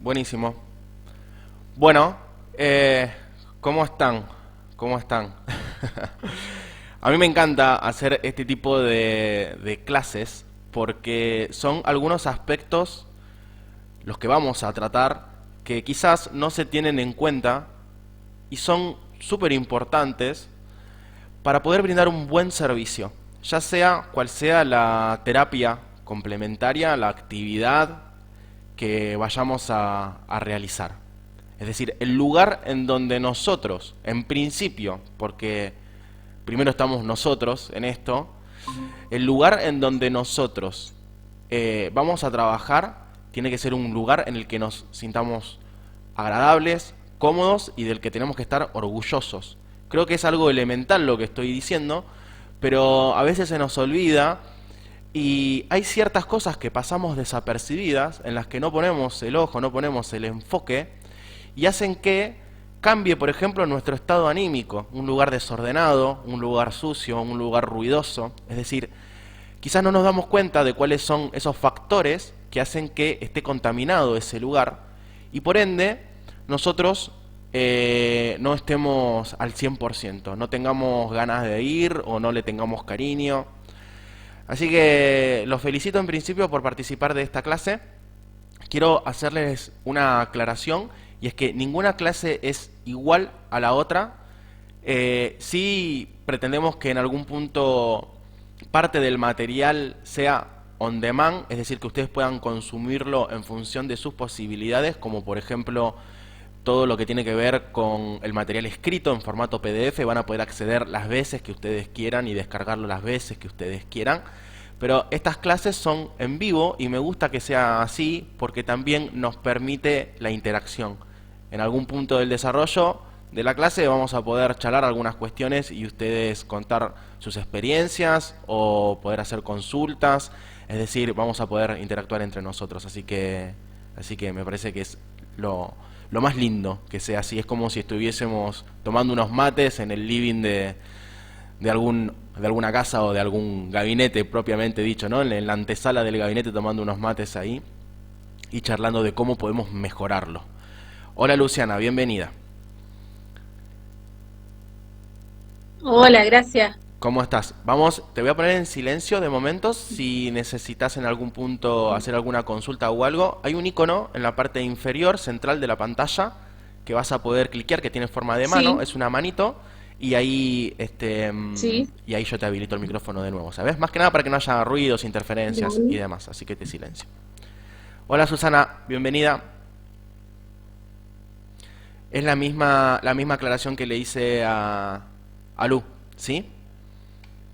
Buenísimo. Bueno, ¿cómo están? ¿Cómo están? A mí me encanta hacer este tipo de clases porque son algunos aspectos los que vamos a tratar que quizás no se tienen en cuenta y son súper importantes para poder brindar un buen servicio, ya sea cual sea la terapia complementaria, la actividad que vayamos a realizar. Es decir, el lugar en donde nosotros, en principio, porque primero estamos nosotros en esto, el lugar en donde nosotros vamos a trabajar tiene que ser un lugar en el que nos sintamos agradables, cómodos y del que tenemos que estar orgullosos. Creo que es algo elemental lo que estoy diciendo, pero a veces se nos olvida y hay ciertas cosas que pasamos desapercibidas, en las que no ponemos el ojo, no ponemos el enfoque, y hacen que cambie, por ejemplo, nuestro estado anímico. Un lugar desordenado, un lugar sucio, un lugar ruidoso. Es decir, quizás no nos damos cuenta de cuáles son esos factores que hacen que esté contaminado ese lugar, y por ende nosotros no estemos al 100%, no tengamos ganas de ir o no le tengamos cariño. Así que los felicito en principio por participar de esta clase. Quiero hacerles una aclaración y es que ninguna clase es igual a la otra. Sí pretendemos que en algún punto parte del material sea on demand, es decir, que ustedes puedan consumirlo en función de sus posibilidades, como por ejemplo todo lo que tiene que ver con el material escrito en formato PDF, van a poder acceder las veces que ustedes quieran y descargarlo las veces que ustedes quieran. Pero estas clases son en vivo y me gusta que sea así porque también nos permite la interacción. En algún punto del desarrollo de la clase vamos a poder charlar algunas cuestiones y ustedes contar sus experiencias o poder hacer consultas, es decir, vamos a poder interactuar entre nosotros, así que me parece que es lo más lindo que sea así. Es como si estuviésemos tomando unos mates en el living de alguna casa o de algún gabinete propiamente dicho, ¿no? En la antesala del gabinete tomando unos mates ahí y charlando de cómo podemos mejorarlo. Hola Luciana, bienvenida. Hola, gracias. ¿Cómo estás? Vamos, te voy a poner en silencio de momentos. Si necesitas en algún punto hacer alguna consulta o algo, hay un icono en la parte inferior central de la pantalla que vas a poder cliquear, que tiene forma de mano, Sí, es una manito, y ahí, sí. y ahí yo te habilito el micrófono de nuevo, ¿sabes? Más que nada para que no haya ruidos, interferencias y Dale. demás, así que te silencio. Hola Susana, bienvenida. Es la misma aclaración que le hice a Lu, ¿sí?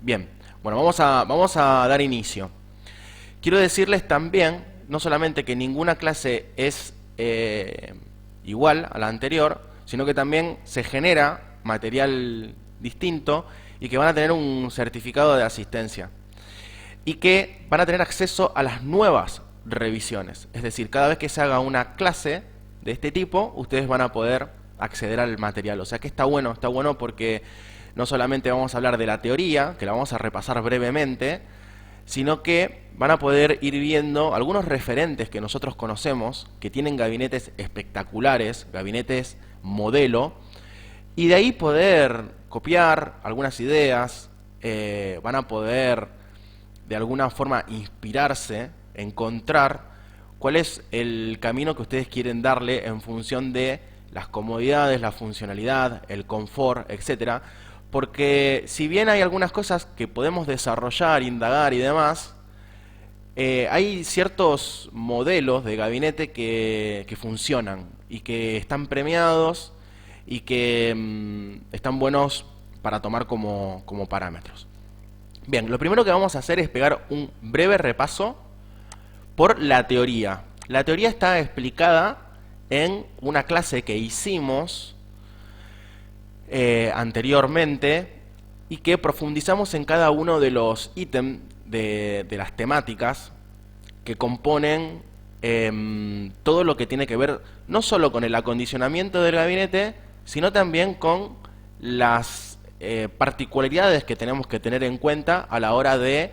Bien, bueno, vamos a dar inicio. Quiero decirles también, no solamente que ninguna clase es igual a la anterior, sino que también se genera material distinto y que van a tener un certificado de asistencia y que van a tener acceso a las nuevas revisiones. Es decir, cada vez que se haga una clase de este tipo, ustedes van a poder acceder al material. O sea que está bueno porque no solamente vamos a hablar de la teoría, que la vamos a repasar brevemente, sino que van a poder ir viendo algunos referentes que nosotros conocemos, que tienen gabinetes espectaculares, gabinetes modelo, y de ahí poder copiar algunas ideas, van a poder de alguna forma inspirarse, encontrar cuál es el camino que ustedes quieren darle en función de las comodidades, la funcionalidad, el confort, etcétera. Porque si bien hay algunas cosas que podemos desarrollar, indagar y demás, hay ciertos modelos de gabinete que funcionan y que están premiados y que están buenos para tomar como parámetros. Bien, lo primero que vamos a hacer es pegar un breve repaso por la teoría. La teoría está explicada en una clase que hicimos anteriormente y que profundizamos en cada uno de los ítems de las temáticas que componen todo lo que tiene que ver no solo con el acondicionamiento del gabinete, sino también con las particularidades que tenemos que tener en cuenta a la hora de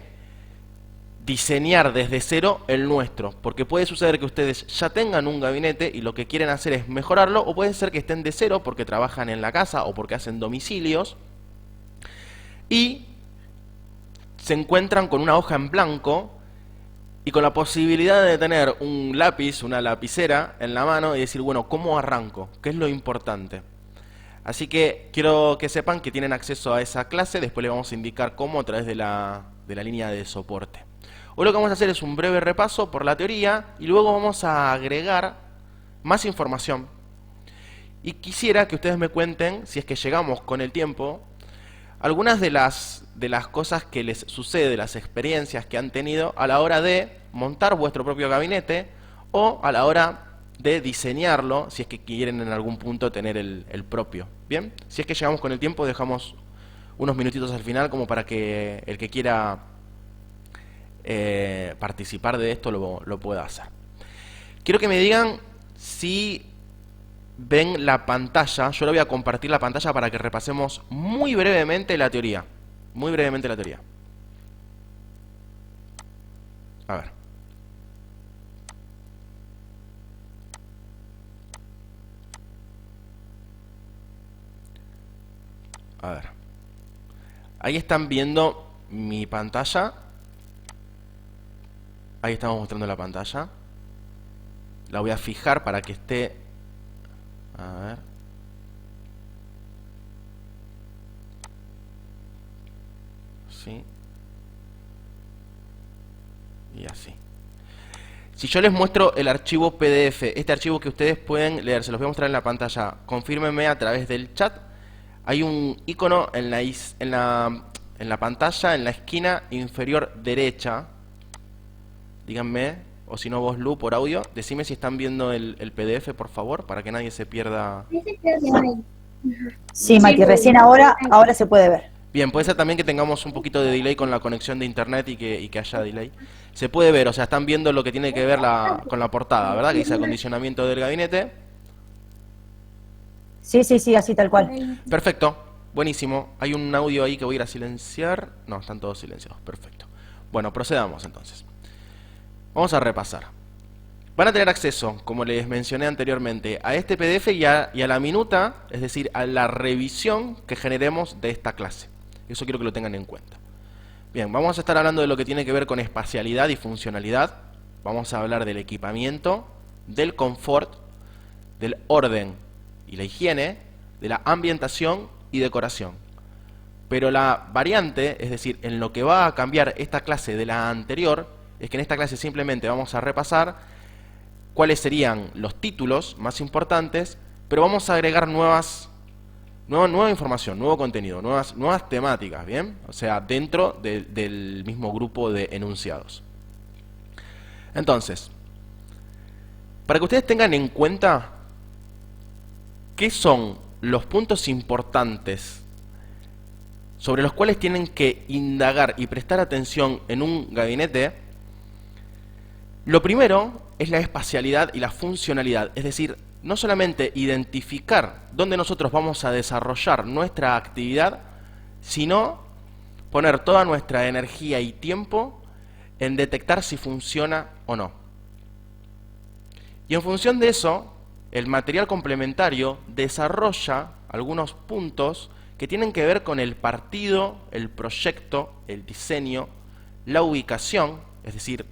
diseñar desde cero el nuestro, porque puede suceder que ustedes ya tengan un gabinete y lo que quieren hacer es mejorarlo, o puede ser que estén de cero porque trabajan en la casa o porque hacen domicilios y se encuentran con una hoja en blanco y con la posibilidad de tener un lápiz, una lapicera en la mano y decir, bueno, ¿cómo arranco? ¿Qué es lo importante? Así que quiero que sepan que tienen acceso a esa clase, después les vamos a indicar cómo a través de la línea de soporte. Hoy lo que vamos a hacer es un breve repaso por la teoría y luego vamos a agregar más información. Y quisiera que ustedes me cuenten, si es que llegamos con el tiempo, algunas de las cosas que les sucede, las experiencias que han tenido a la hora de montar vuestro propio gabinete o a la hora de diseñarlo, si es que quieren en algún punto tener el propio. Bien, si es que llegamos con el tiempo, dejamos unos minutitos al final como para que el que quiera participar de esto lo pueda hacer. Quiero que me digan si ven la pantalla. Yo le voy a compartir la pantalla para que repasemos muy brevemente la teoría. Muy brevemente la teoría. A ver. A ver. Ahí están viendo mi pantalla. Ahí estamos mostrando la pantalla. La voy a fijar para que esté... A ver. Sí. Y así. Si yo les muestro el archivo PDF, este archivo que ustedes pueden leer, se los voy a mostrar en la pantalla, confírmenme a través del chat. Hay un icono en la pantalla, en la esquina inferior derecha. Díganme, o si no vos, Lu, por audio, decime si están viendo el PDF, por favor, para que nadie se pierda. Sí, Mati, recién ahora se puede ver. Bien, puede ser también que tengamos un poquito de delay con la conexión de internet y que haya delay. Se puede ver, o sea, están viendo lo que tiene que ver con la portada, ¿verdad? Que dice acondicionamiento del gabinete. Sí, así tal cual. Perfecto, buenísimo. Hay un audio ahí que voy a ir a silenciar. No, están todos silenciados, perfecto. Bueno, procedamos entonces. Vamos a repasar. Van a tener acceso, como les mencioné anteriormente, a este PDF y a la minuta, es decir, a la revisión que generemos de esta clase. Eso quiero que lo tengan en cuenta. Bien, vamos a estar hablando de lo que tiene que ver con espacialidad y funcionalidad. Vamos a hablar del equipamiento, del confort, del orden y la higiene, de la ambientación y decoración. Pero la variante, es decir, en lo que va a cambiar esta clase de la anterior, es que en esta clase simplemente vamos a repasar cuáles serían los títulos más importantes, pero vamos a agregar nueva información, nuevo contenido, nuevas temáticas, ¿bien? O sea, dentro del mismo grupo de enunciados. Entonces, para que ustedes tengan en cuenta qué son los puntos importantes sobre los cuales tienen que indagar y prestar atención en un gabinete, lo primero es la espacialidad y la funcionalidad, es decir, no solamente identificar dónde nosotros vamos a desarrollar nuestra actividad, sino poner toda nuestra energía y tiempo en detectar si funciona o no. Y en función de eso, el material complementario desarrolla algunos puntos que tienen que ver con el partido, el proyecto, el diseño, la ubicación, es decir,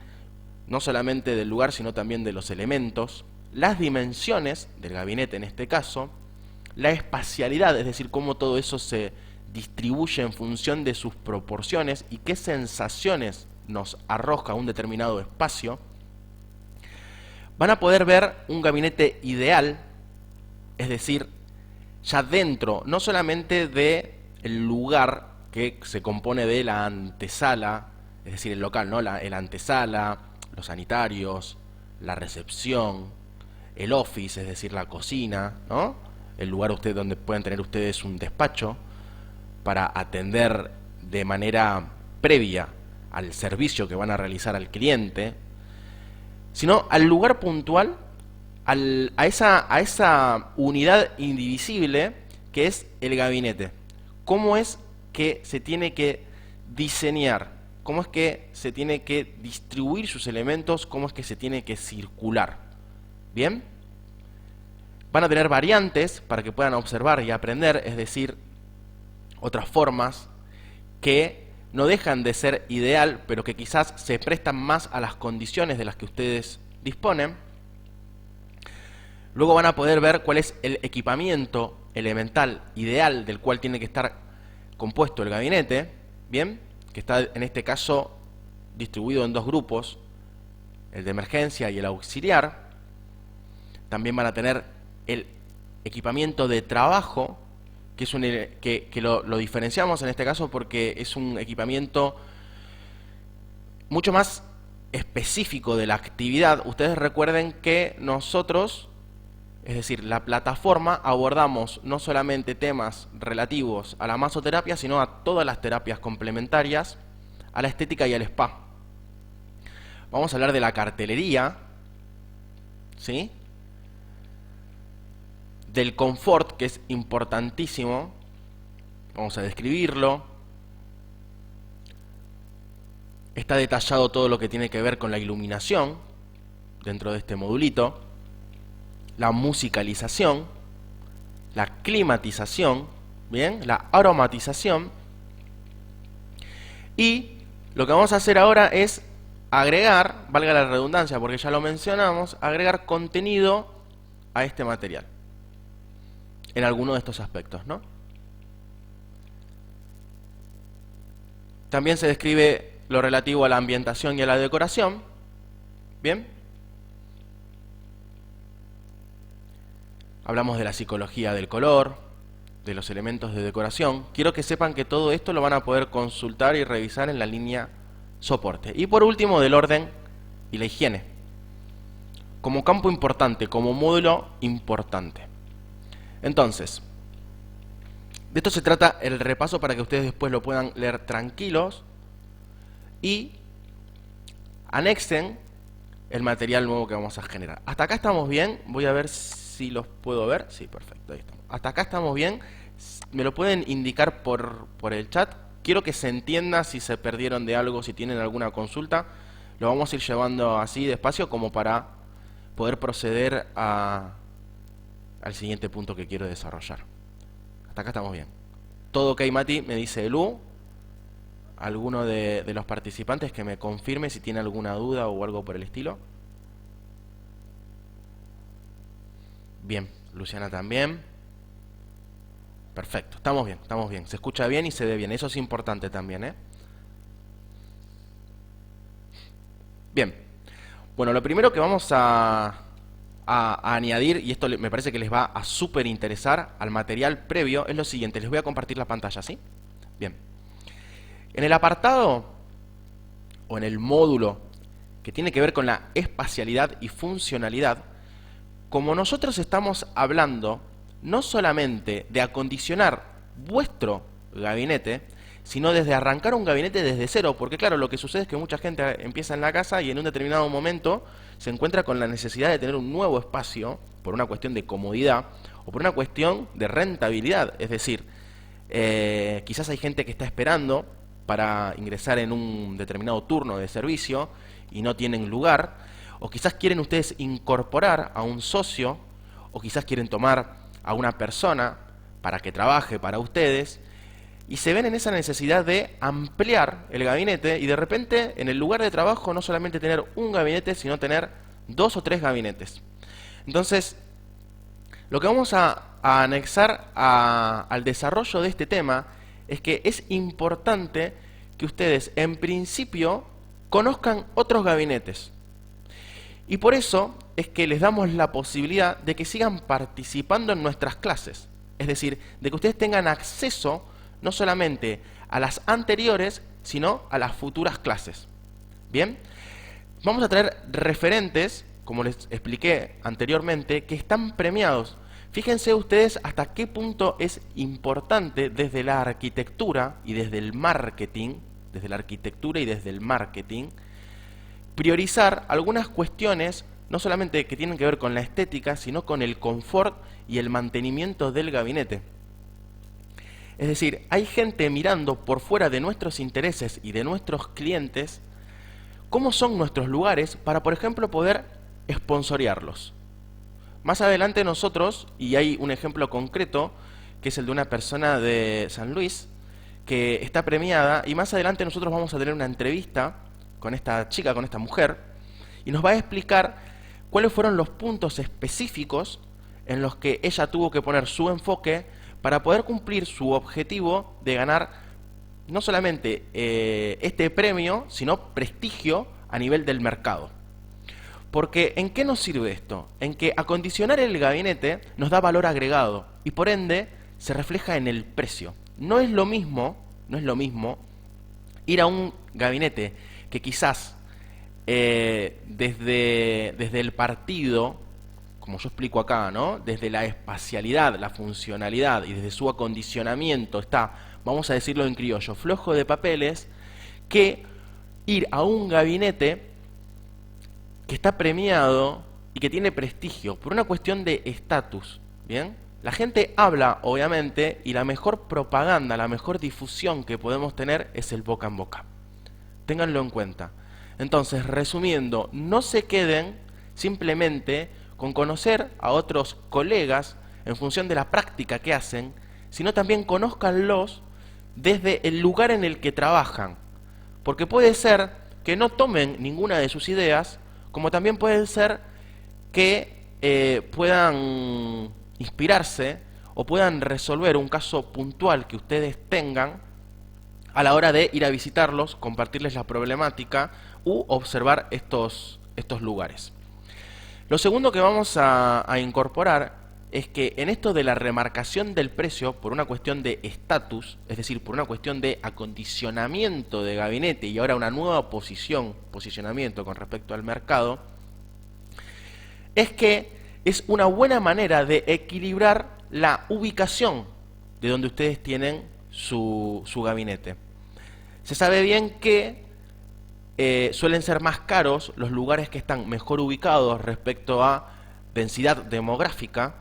no solamente del lugar, sino también de los elementos, las dimensiones del gabinete en este caso, la espacialidad, es decir, cómo todo eso se distribuye en función de sus proporciones y qué sensaciones nos arroja un determinado espacio. Van a poder ver un gabinete ideal, es decir, ya dentro, no solamente del lugar que se compone de la antesala, es decir, el local, ¿no? La antesala, los sanitarios, la recepción, el office, es decir, la cocina, ¿no? El lugar donde pueden tener ustedes un despacho para atender de manera previa al servicio que van a realizar al cliente, sino al lugar puntual, a esa unidad indivisible que es el gabinete. ¿Cómo es que se tiene que diseñar? cómo es que se tiene que distribuir sus elementos, cómo es que se tiene que circular. ¿Bien? Van a tener variantes para que puedan observar y aprender, es decir, otras formas que no dejan de ser ideal, pero que quizás se prestan más a las condiciones de las que ustedes disponen. Luego van a poder ver cuál es el equipamiento elemental ideal del cual tiene que estar compuesto el gabinete, ¿bien? Que está en este caso distribuido en dos grupos, el de emergencia y el auxiliar. También van a tener el equipamiento de trabajo, que es que lo diferenciamos en este caso porque es un equipamiento mucho más específico de la actividad. Ustedes recuerden que nosotros, es decir, la plataforma, abordamos no solamente temas relativos a la masoterapia, sino a todas las terapias complementarias, a la estética y al spa. Vamos a hablar de la cartelería, ¿sí? Del confort, que es importantísimo. Vamos a describirlo. Está detallado todo lo que tiene que ver con la iluminación dentro de este modulito, la musicalización, la climatización, ¿bien? La aromatización. Y lo que vamos a hacer ahora es agregar, valga la redundancia porque ya lo mencionamos, agregar contenido a este material en alguno de estos aspectos, ¿no? También se describe lo relativo a la ambientación y a la decoración. ¿Bien? Hablamos de la psicología del color, de los elementos de decoración. Quiero que sepan que todo esto lo van a poder consultar y revisar en la línea soporte. Y por último, del orden y la higiene, como campo importante, como módulo importante. Entonces, de esto se trata el repaso para que ustedes después lo puedan leer tranquilos y anexen el material nuevo que vamos a generar. Hasta acá estamos bien. Voy a ver si los puedo ver. Sí, perfecto, ahí estamos. Hasta acá estamos bien. Me lo pueden indicar por el chat. Quiero que se entienda si se perdieron de algo, si tienen alguna consulta. Lo vamos a ir llevando así despacio como para poder proceder al siguiente punto que quiero desarrollar. Hasta acá estamos bien. Todo ok, Mati, me dice Elu. ¿Alguno de los participantes que me confirme si tiene alguna duda o algo por el estilo? Bien, Luciana también. Perfecto, estamos bien, estamos bien. Se escucha bien y se ve bien, eso es importante también, ¿eh? Bien, bueno, lo primero que vamos a añadir, y esto me parece que les va a súper interesar al material previo, es lo siguiente. Les voy a compartir la pantalla, ¿sí? Bien. En el apartado, o en el módulo, que tiene que ver con la espacialidad y funcionalidad, como nosotros estamos hablando no solamente de acondicionar vuestro gabinete, sino desde arrancar un gabinete desde cero, porque claro, lo que sucede es que mucha gente empieza en la casa y en un determinado momento se encuentra con la necesidad de tener un nuevo espacio, por una cuestión de comodidad, o por una cuestión de rentabilidad, es decir, quizás hay gente que está esperando para ingresar en un determinado turno de servicio y no tienen lugar, o quizás quieren ustedes incorporar a un socio, o quizás quieren tomar a una persona para que trabaje para ustedes, y se ven en esa necesidad de ampliar el gabinete y de repente en el lugar de trabajo no solamente tener un gabinete, sino tener 2 o 3 gabinetes. Entonces, lo que vamos a anexar al desarrollo de este tema es que es importante que ustedes en principio conozcan otros gabinetes. Y por eso es que les damos la posibilidad de que sigan participando en nuestras clases. Es decir, de que ustedes tengan acceso no solamente a las anteriores, sino a las futuras clases. Bien, vamos a tener referentes, como les expliqué anteriormente, que están premiados. Fíjense ustedes hasta qué punto es importante desde la arquitectura y desde el marketing, priorizar algunas cuestiones, no solamente que tienen que ver con la estética, sino con el confort y el mantenimiento del gabinete. Es decir, hay gente mirando por fuera de nuestros intereses y de nuestros clientes cómo son nuestros lugares para, por ejemplo, poder sponsorearlos. Más adelante nosotros, y hay un ejemplo concreto, que es el de una persona de San Luis, que está premiada, y más adelante nosotros vamos a tener una entrevista con esta chica, con esta mujer, y nos va a explicar cuáles fueron los puntos específicos en los que ella tuvo que poner su enfoque para poder cumplir su objetivo de ganar no solamente este premio, sino prestigio a nivel del mercado. Porque ¿en qué nos sirve esto? En que acondicionar el gabinete nos da valor agregado y por ende se refleja en el precio. No es lo mismo ir a un gabinete que quizás desde el partido, como yo explico acá, ¿no? Desde la espacialidad, la funcionalidad y desde su acondicionamiento está, vamos a decirlo en criollo, flojo de papeles, que ir a un gabinete que está premiado y que tiene prestigio por una cuestión de estatus, ¿bien? La gente habla, obviamente, y la mejor propaganda, la mejor difusión que podemos tener es el boca en boca. Ténganlo en cuenta. Entonces, resumiendo, no se queden simplemente con conocer a otros colegas en función de la práctica que hacen, sino también conózcanlos desde el lugar en el que trabajan. Porque puede ser que no tomen ninguna de sus ideas, como también puede ser que puedan inspirarse o puedan resolver un caso puntual que ustedes tengan a la hora de ir a visitarlos, compartirles la problemática u observar estos lugares. Lo segundo que vamos a incorporar es que en esto de la remarcación del precio por una cuestión de estatus, es decir, por una cuestión de acondicionamiento de gabinete y ahora una nueva posicionamiento con respecto al mercado, es que es una buena manera de equilibrar la ubicación de donde ustedes tienen su gabinete. Se sabe bien que suelen ser más caros los lugares que están mejor ubicados respecto a densidad demográfica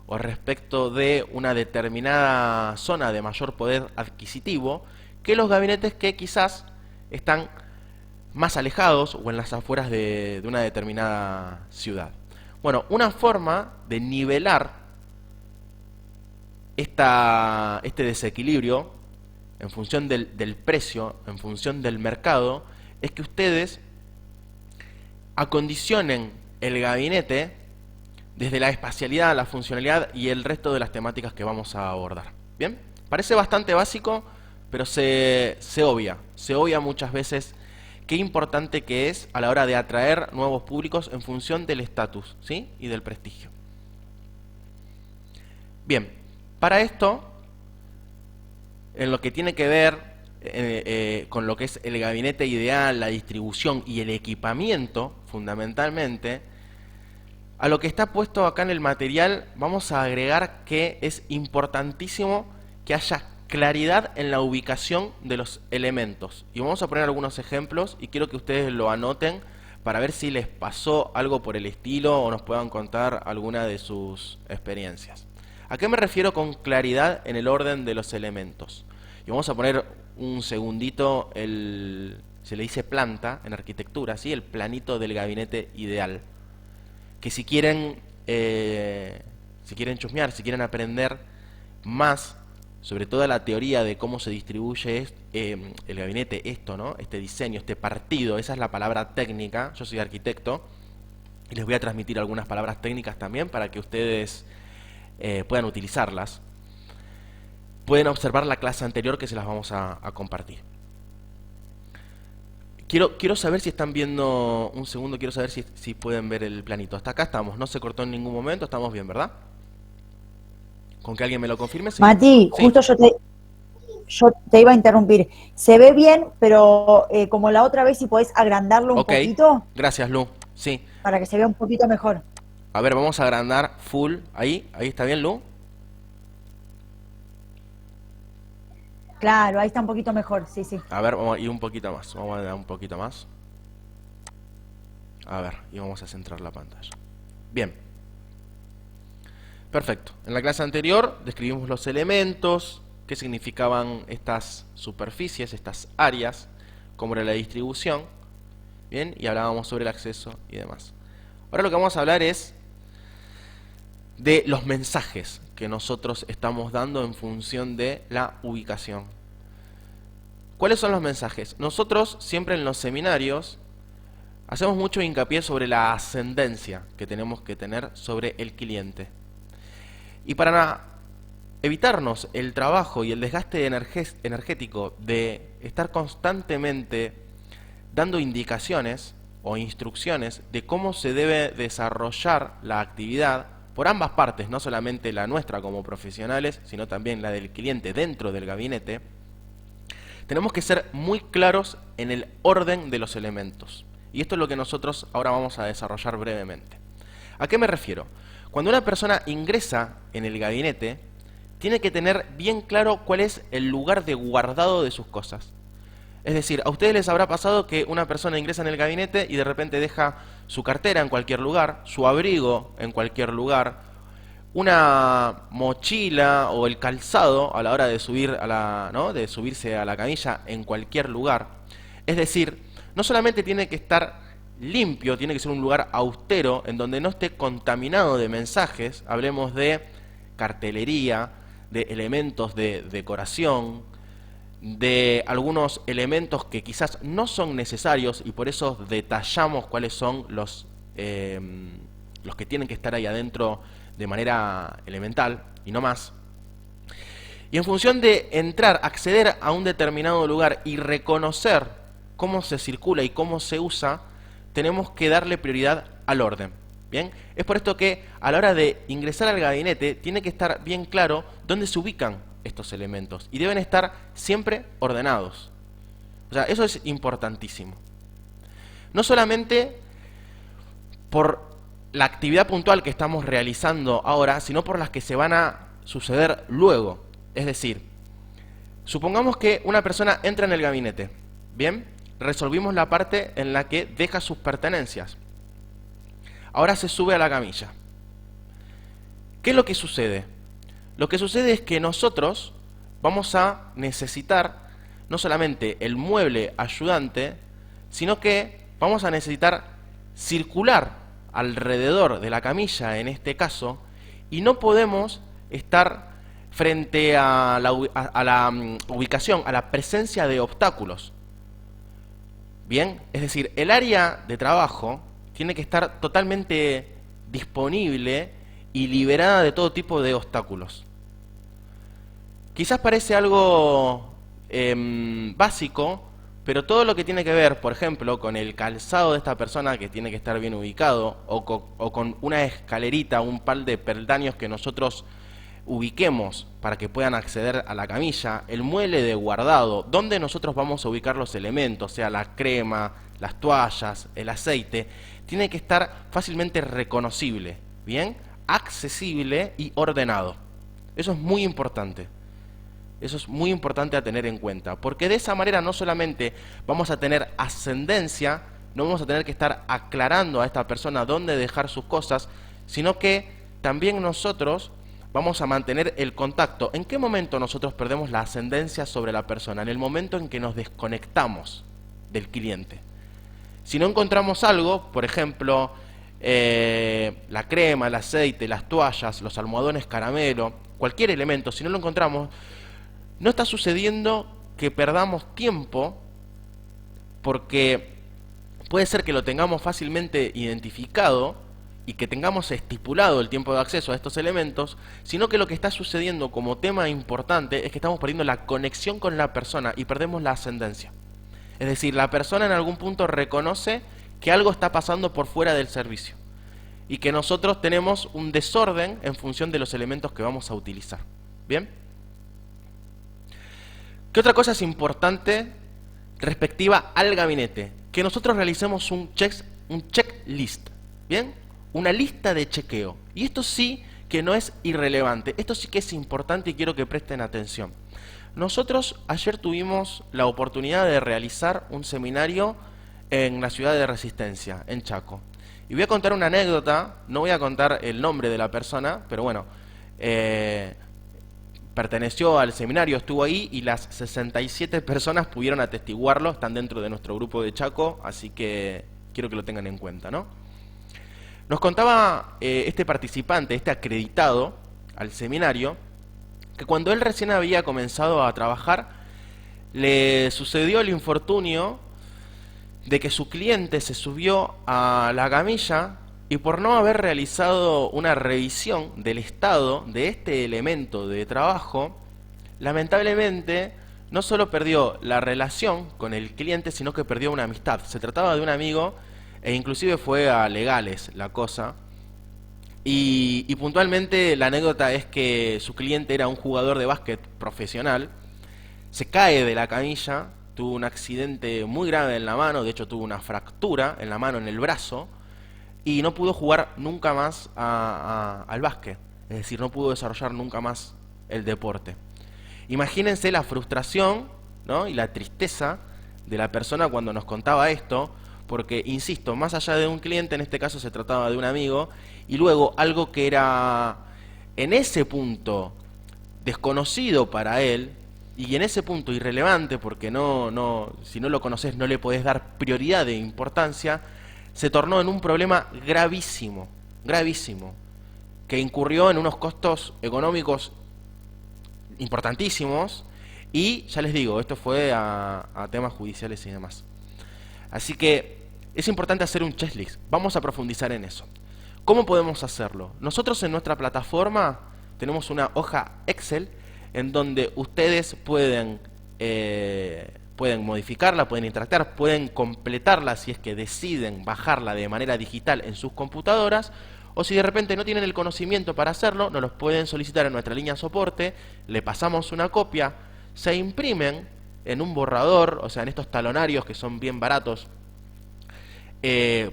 o respecto de una determinada zona de mayor poder adquisitivo que los gabinetes que quizás están más alejados o en las afueras de una determinada ciudad. Bueno, una forma de nivelar este desequilibrio en función del precio, en función del mercado, es que ustedes acondicionen el gabinete desde la espacialidad, la funcionalidad y el resto de las temáticas que vamos a abordar. ¿Bien? Parece bastante básico, pero se obvia muchas veces qué importante que es a la hora de atraer nuevos públicos en función del estatus, ¿sí? Y del prestigio. Bien, para esto, en lo que tiene que ver con lo que es el gabinete ideal, la distribución y el equipamiento, fundamentalmente, a lo que está puesto acá en el material vamos a agregar que es importantísimo que haya claridad en la ubicación de los elementos. Y vamos a poner algunos ejemplos y quiero que ustedes lo anoten para ver si les pasó algo por el estilo o nos puedan contar alguna de sus experiencias. ¿A qué me refiero con claridad en el orden de los elementos? Y vamos a poner un segundito, se le dice planta en arquitectura, ¿sí? El planito del gabinete ideal. Que si quieren chusmear, si quieren aprender más sobre toda la teoría de cómo se distribuye el gabinete, ¿no? Este diseño, este partido, esa es la palabra técnica. Yo soy arquitecto y les voy a transmitir algunas palabras técnicas también para que ustedes puedan utilizarlas. Pueden observar la clase anterior que se las vamos a compartir. Quiero saber si están viendo, un segundo, quiero saber si pueden ver el planito. Hasta acá estamos, no se cortó en ningún momento, estamos bien, ¿verdad? ¿Con que alguien me lo confirme? Sí. Mati, sí. Justo yo te iba a interrumpir. Se ve bien, pero como la otra vez, si podés agrandarlo un poquito. Gracias, Lu. Sí. Para que se vea un poquito mejor. A ver, vamos a agrandar full. Ahí está bien, Lu. Claro, ahí está un poquito mejor, sí, sí. A ver, vamos a ir un poquito más. Vamos a dar un poquito más. A ver, y vamos a centrar la pantalla. Bien. Perfecto. En la clase anterior describimos los elementos, qué significaban estas superficies, estas áreas, cómo era la distribución, bien, y hablábamos sobre el acceso y demás. Ahora lo que vamos a hablar es de los mensajes que nosotros estamos dando en función de la ubicación. ¿Cuáles son los mensajes? Nosotros siempre en los seminarios hacemos mucho hincapié sobre la ascendencia que tenemos que tener sobre el cliente. Y para evitarnos el trabajo y el desgaste energético de estar constantemente dando indicaciones o instrucciones de cómo se debe desarrollar la actividad por ambas partes, no solamente la nuestra como profesionales, sino también la del cliente dentro del gabinete, tenemos que ser muy claros en el orden de los elementos. Y esto es lo que nosotros ahora vamos a desarrollar brevemente. ¿A qué me refiero? Cuando una persona ingresa en el gabinete, tiene que tener bien claro cuál es el lugar de guardado de sus cosas. Es decir, a ustedes les habrá pasado que una persona ingresa en el gabinete y de repente deja su cartera en cualquier lugar, su abrigo en cualquier lugar, una mochila o el calzado a la hora de subir de subirse a la camilla en cualquier lugar. Es decir, no solamente tiene que estar limpio, tiene que ser un lugar austero en donde no esté contaminado de mensajes, hablemos de cartelería, de elementos de decoración, de algunos elementos que quizás no son necesarios y por eso detallamos cuáles son los que tienen que estar ahí adentro de manera elemental y no más. Y en función de entrar, acceder a un determinado lugar y reconocer cómo se circula y cómo se usa, tenemos que darle prioridad al orden. ¿Bien? Es por esto que a la hora de ingresar al gabinete tiene que estar bien claro dónde se ubican estos elementos y deben estar siempre ordenados. O sea, eso es importantísimo. No solamente por la actividad puntual que estamos realizando ahora, sino por las que se van a suceder luego. Es decir, supongamos que una persona entra en el gabinete. Bien, resolvimos la parte en la que deja sus pertenencias. Ahora se sube a la camilla. ¿Qué es lo que sucede? Lo que sucede es que nosotros vamos a necesitar no solamente el mueble ayudante, sino que vamos a necesitar circular alrededor de la camilla, en este caso, y no podemos estar frente a la ubicación, a la presencia de obstáculos. Bien, es decir, el área de trabajo tiene que estar totalmente disponible y liberada de todo tipo de obstáculos. Quizás parece algo básico, pero todo lo que tiene que ver, por ejemplo, con el calzado de esta persona que tiene que estar bien ubicado, o con una escalerita, un par de peldaños que nosotros ubiquemos para que puedan acceder a la camilla, el mueble de guardado, donde nosotros vamos a ubicar los elementos, sea la crema, las toallas, el aceite, tiene que estar fácilmente reconocible, bien, accesible y ordenado. Eso es muy importante. Eso es muy importante a tener en cuenta, porque de esa manera no solamente vamos a tener ascendencia, no vamos a tener que estar aclarando a esta persona dónde dejar sus cosas, sino que también nosotros vamos a mantener el contacto. ¿En qué momento nosotros perdemos la ascendencia sobre la persona? En el momento en que nos desconectamos del cliente. Si no encontramos algo, por ejemplo, la crema, el aceite, las toallas, los almohadones caramelo, cualquier elemento, si no lo encontramos, no está sucediendo que perdamos tiempo, porque puede ser que lo tengamos fácilmente identificado y que tengamos estipulado el tiempo de acceso a estos elementos, sino que lo que está sucediendo como tema importante es que estamos perdiendo la conexión con la persona y perdemos la ascendencia. Es decir, la persona en algún punto reconoce que algo está pasando por fuera del servicio y que nosotros tenemos un desorden en función de los elementos que vamos a utilizar. ¿Bien? ¿Qué otra cosa es importante respectiva al gabinete? Que nosotros realicemos un checklist. ¿Bien? Una lista de chequeo. Y esto sí que no es irrelevante. Esto sí que es importante y quiero que presten atención. Nosotros ayer tuvimos la oportunidad de realizar un seminario en la ciudad de Resistencia, en Chaco. Y voy a contar una anécdota, no voy a contar el nombre de la persona, pero bueno, perteneció al seminario, estuvo ahí y las 67 personas pudieron atestiguarlo, están dentro de nuestro grupo de Chaco, así que quiero que lo tengan en cuenta, ¿no? Nos contaba este participante, este acreditado al seminario, que cuando él recién había comenzado a trabajar, le sucedió el infortunio de que su cliente se subió a la camilla y por no haber realizado una revisión del estado de este elemento de trabajo, lamentablemente no solo perdió la relación con el cliente, sino que perdió una amistad. Se trataba de un amigo e inclusive fue a legales la cosa. Y puntualmente la anécdota es que su cliente era un jugador de básquet profesional, se cae de la camilla, tuvo un accidente muy grave en la mano, de hecho tuvo una fractura en la mano, en el brazo, y no pudo jugar nunca más al básquet, es decir, no pudo desarrollar nunca más el deporte. Imagínense la frustración, ¿no?, y la tristeza de la persona cuando nos contaba esto, porque, insisto, más allá de un cliente, en este caso se trataba de un amigo, y luego algo que era en ese punto desconocido para él, y en ese punto irrelevante, porque si no lo conoces no le podés dar prioridad de importancia, se tornó en un problema gravísimo, gravísimo, que incurrió en unos costos económicos importantísimos, y ya les digo, esto fue a temas judiciales y demás. Así que es importante hacer un checklist. Vamos a profundizar en eso. ¿Cómo podemos hacerlo? Nosotros en nuestra plataforma tenemos una hoja Excel en donde ustedes pueden modificarla, pueden interactuar, pueden completarla si es que deciden bajarla de manera digital en sus computadoras, o si de repente no tienen el conocimiento para hacerlo, nos los pueden solicitar en nuestra línea de soporte, le pasamos una copia, se imprimen en un borrador, o sea, en estos talonarios que son bien baratos.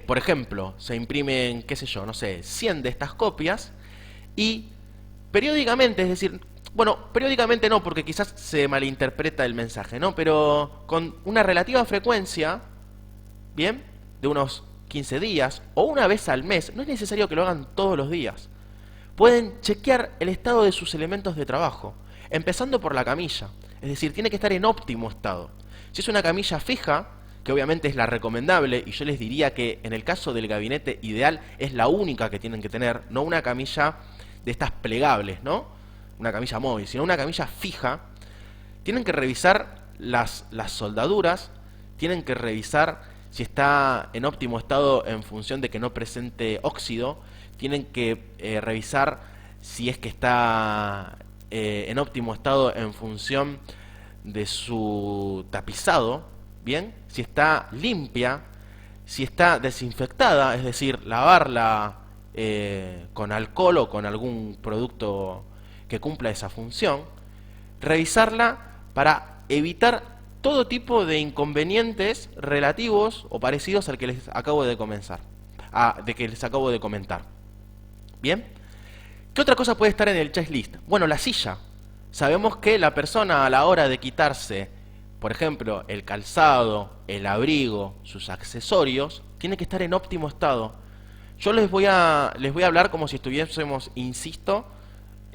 Por ejemplo, se imprimen, qué sé yo, no sé, 100 de estas copias y periódicamente, es decir, bueno, periódicamente no, porque quizás se malinterpreta el mensaje, ¿no? Pero con una relativa frecuencia, ¿bien?, de unos 15 días o una vez al mes, no es necesario que lo hagan todos los días. Pueden chequear el estado de sus elementos de trabajo, empezando por la camilla, es decir, tiene que estar en óptimo estado. Si es una camilla fija, que obviamente es la recomendable, y yo les diría que en el caso del gabinete ideal es la única que tienen que tener, no una camilla de estas plegables, ¿no?, una camilla móvil, sino una camilla fija, tienen que revisar las soldaduras, tienen que revisar si está en óptimo estado en función de que no presente óxido, tienen que revisar si es que está en óptimo estado en función de su tapizado, ¿bien?, si está limpia, si está desinfectada, es decir, lavarla con alcohol o con algún producto que cumpla esa función, revisarla para evitar todo tipo de inconvenientes relativos o parecidos al que les acabo de comentar. ¿Bien? ¿Qué otra cosa puede estar en el checklist? Bueno, la silla. Sabemos que la persona a la hora de quitarse, por ejemplo, el calzado, el abrigo, sus accesorios, tiene que estar en óptimo estado. Yo les voy a hablar como si estuviésemos, insisto,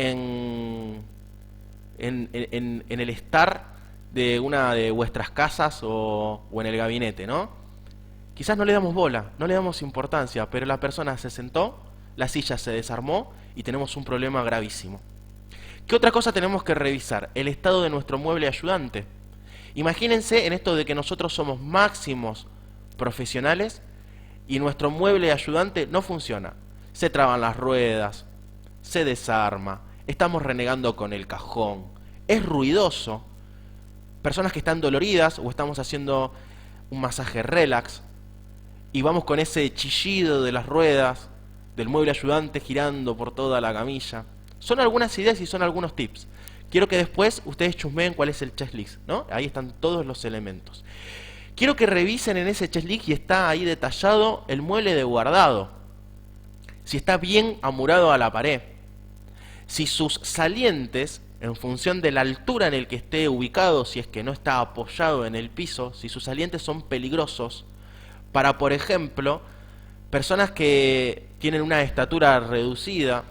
en el estar de una de vuestras casas o en el gabinete, ¿no? Quizás no le damos bola, no le damos importancia, pero la persona se sentó, la silla se desarmó y tenemos un problema gravísimo. ¿Qué otra cosa tenemos que revisar? El estado de nuestro mueble ayudante. Imagínense en esto de que nosotros somos máximos profesionales y nuestro mueble ayudante no funciona. Se traban las ruedas, se desarma, estamos renegando con el cajón, es ruidoso, personas que están doloridas o estamos haciendo un masaje relax y vamos con ese chillido de las ruedas, del mueble ayudante girando por toda la camilla. Son algunas ideas y son algunos tips. Quiero que después ustedes chusmeen cuál es el checklist, ¿no? Ahí están todos los elementos. Quiero que revisen en ese checklist y está ahí detallado el mueble de guardado. Si está bien amurado a la pared. Si sus salientes, en función de la altura en el que esté ubicado, si es que no está apoyado en el piso, si sus salientes son peligrosos, para, por ejemplo, personas que tienen una estatura reducida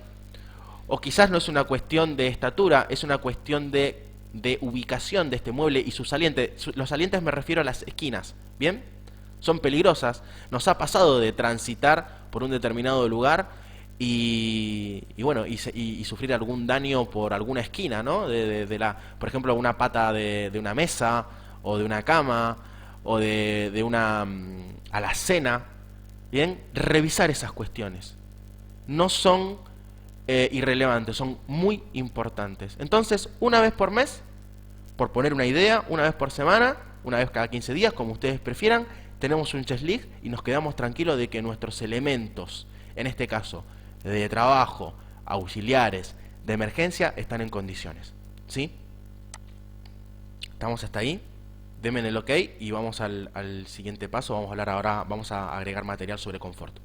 O quizás no es una cuestión de estatura, es una cuestión de ubicación de este mueble y sus salientes. Los salientes me refiero a las esquinas, ¿bien? Son peligrosas. Nos ha pasado de transitar por un determinado lugar y sufrir algún daño por alguna esquina, ¿no? Por ejemplo, una pata de una mesa o de una cama o de una alacena. Bien, revisar esas cuestiones. No son irrelevantes, son muy importantes. Entonces, una vez por mes, por poner una idea, una vez por semana, una vez cada 15 días, como ustedes prefieran, tenemos un checklist y nos quedamos tranquilos de que nuestros elementos, en este caso, de trabajo, auxiliares, de emergencia, están en condiciones. ¿Sí? ¿Estamos hasta ahí? Denme el ok y vamos al siguiente paso. Vamos a hablar ahora, vamos a agregar material sobre confort.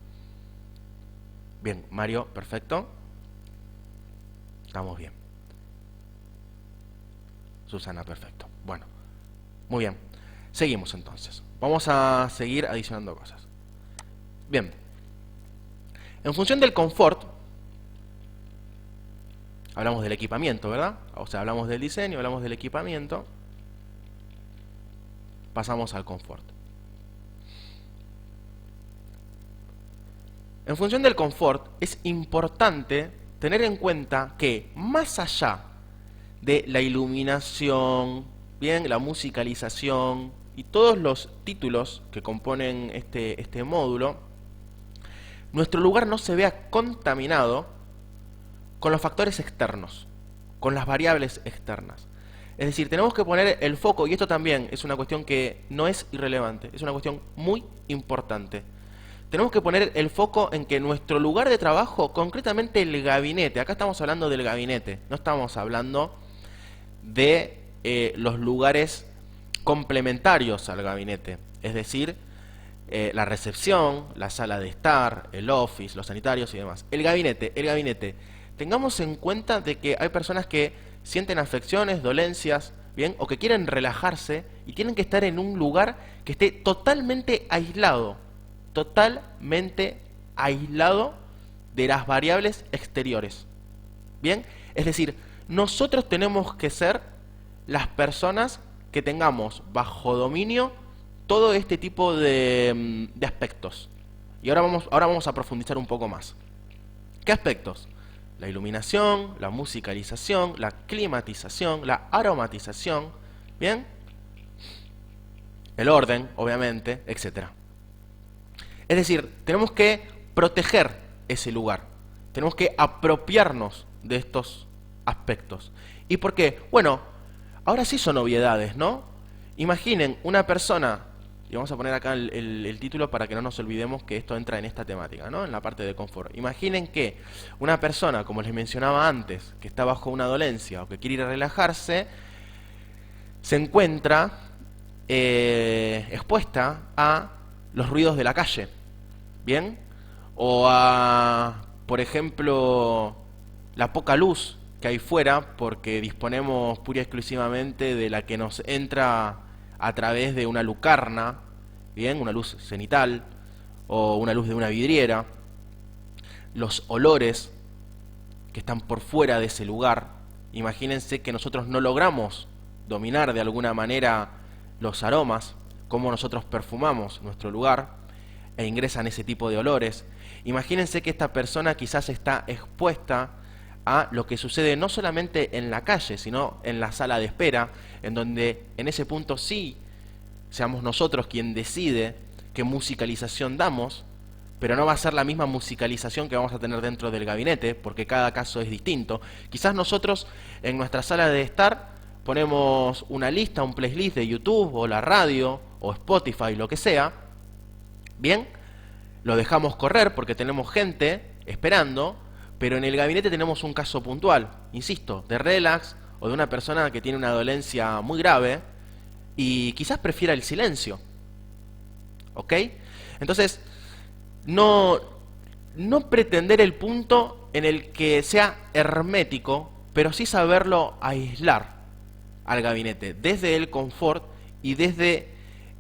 Bien, Mario, perfecto. Estamos bien. Susana, perfecto. Bueno, muy bien. Seguimos entonces. Vamos a seguir adicionando cosas. Bien. En función del confort, hablamos del equipamiento, ¿verdad? O sea, hablamos del diseño, hablamos del equipamiento. Pasamos al confort. En función del confort, es importante tener en cuenta que más allá de la iluminación, bien, la musicalización y todos los títulos que componen este módulo, nuestro lugar no se vea contaminado con los factores externos, con las variables externas. Es decir, tenemos que poner el foco, y esto también es una cuestión que no es irrelevante, es una cuestión muy importante. Tenemos que poner el foco en que nuestro lugar de trabajo, concretamente el gabinete, acá estamos hablando del gabinete, no estamos hablando de los lugares complementarios al gabinete, es decir, la recepción, la sala de estar, el office, los sanitarios y demás. El gabinete. Tengamos en cuenta de que hay personas que sienten afecciones, dolencias, bien, o que quieren relajarse y tienen que estar en un lugar que esté totalmente aislado de las variables exteriores. Bien, es decir, nosotros tenemos que ser las personas que tengamos bajo dominio todo este tipo de aspectos. Y ahora vamos a profundizar un poco más. ¿Qué aspectos? La iluminación, la musicalización, la climatización, la aromatización, ¿bien? El orden, obviamente, etc. Es decir, tenemos que proteger ese lugar. Tenemos que apropiarnos de estos aspectos. ¿Y por qué? Bueno, ahora sí son obviedades, ¿no? Imaginen una persona, y vamos a poner acá el título para que no nos olvidemos que esto entra en esta temática, ¿no? En la parte de confort. Imaginen que una persona, como les mencionaba antes, que está bajo una dolencia o que quiere ir a relajarse, se encuentra expuesta a los ruidos de la calle, ¿bien? O a, por ejemplo, la poca luz que hay fuera, porque disponemos pura y exclusivamente de la que nos entra a través de una lucarna, ¿bien? Una luz cenital o una luz de una vidriera. Los olores que están por fuera de ese lugar. Imagínense que nosotros no logramos dominar de alguna manera los aromas, cómo nosotros perfumamos nuestro lugar e ingresan ese tipo de olores. Imagínense que esta persona quizás está expuesta a lo que sucede no solamente en la calle, sino en la sala de espera, en donde en ese punto sí seamos nosotros quien decide qué musicalización damos, pero no va a ser la misma musicalización que vamos a tener dentro del gabinete, porque cada caso es distinto. Quizás nosotros en nuestra sala de estar ponemos una lista, un playlist de YouTube o la radio o Spotify, lo que sea, bien, lo dejamos correr porque tenemos gente esperando, pero en el gabinete tenemos un caso puntual, insisto, de relax o de una persona que tiene una dolencia muy grave y quizás prefiera el silencio. ¿Ok? Entonces, no pretender el punto en el que sea hermético, pero sí saberlo aislar al gabinete, desde el confort y desde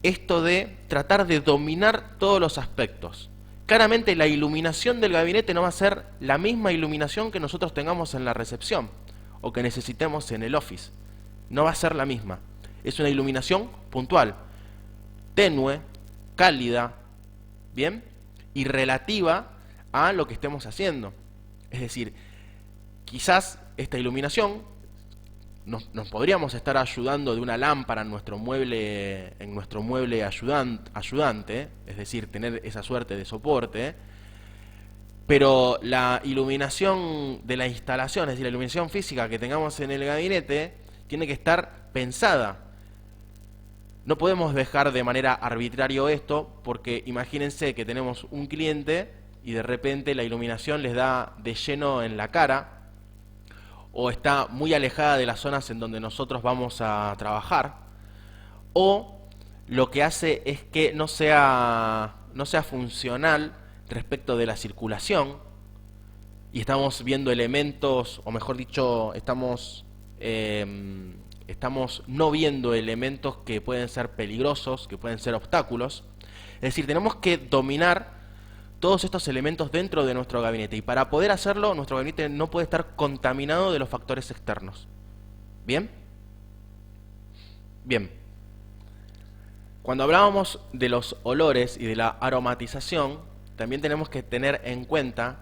esto de tratar de dominar todos los aspectos. claramente la iluminación del gabinete no va a ser la misma iluminación que nosotros tengamos en la recepción o que necesitemos en el office. No va a ser la misma. Es una iluminación puntual, tenue, cálida, ¿bien? Y relativa a lo que estemos haciendo. Es decir, quizás esta iluminación nos podríamos estar ayudando de una lámpara en nuestro mueble ayudante, es decir, tener esa suerte de soporte, pero la iluminación de la instalación, es decir, la iluminación física que tengamos en el gabinete, tiene que estar pensada. No podemos dejar de manera arbitraria esto, porque imagínense que tenemos un cliente y de repente la iluminación les da de lleno en la cara, o está muy alejada de las zonas en donde nosotros vamos a trabajar, o lo que hace es que no sea funcional respecto de la circulación, y estamos viendo elementos, o mejor dicho, estamos no viendo elementos que pueden ser peligrosos, que pueden ser obstáculos. Es decir, tenemos que dominar todos estos elementos dentro de nuestro gabinete, y para poder hacerlo, nuestro gabinete no puede estar contaminado de los factores externos. ¿Bien? Bien. Cuando hablábamos de los olores y de la aromatización, también tenemos que tener en cuenta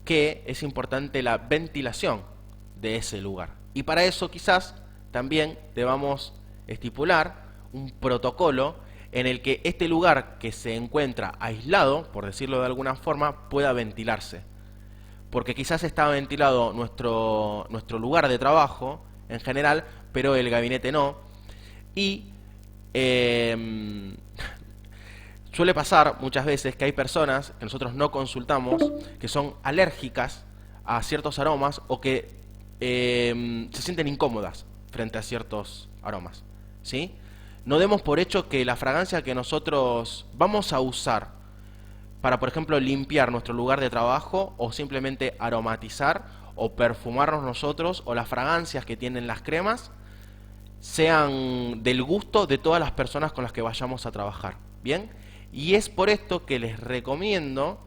que es importante la ventilación de ese lugar. Y para eso quizás también debamos estipular un protocolo en el que este lugar que se encuentra aislado, por decirlo de alguna forma, pueda ventilarse. Porque quizás está ventilado nuestro lugar de trabajo en general, pero el gabinete no. Y suele pasar muchas veces que hay personas que nosotros no consultamos, que son alérgicas a ciertos aromas o que se sienten incómodas frente a ciertos aromas, ¿sí? No demos por hecho que la fragancia que nosotros vamos a usar para, por ejemplo, limpiar nuestro lugar de trabajo, o simplemente aromatizar o perfumarnos nosotros, o las fragancias que tienen las cremas, sean del gusto de todas las personas con las que vayamos a trabajar. ¿Bien? Y es por esto que les recomiendo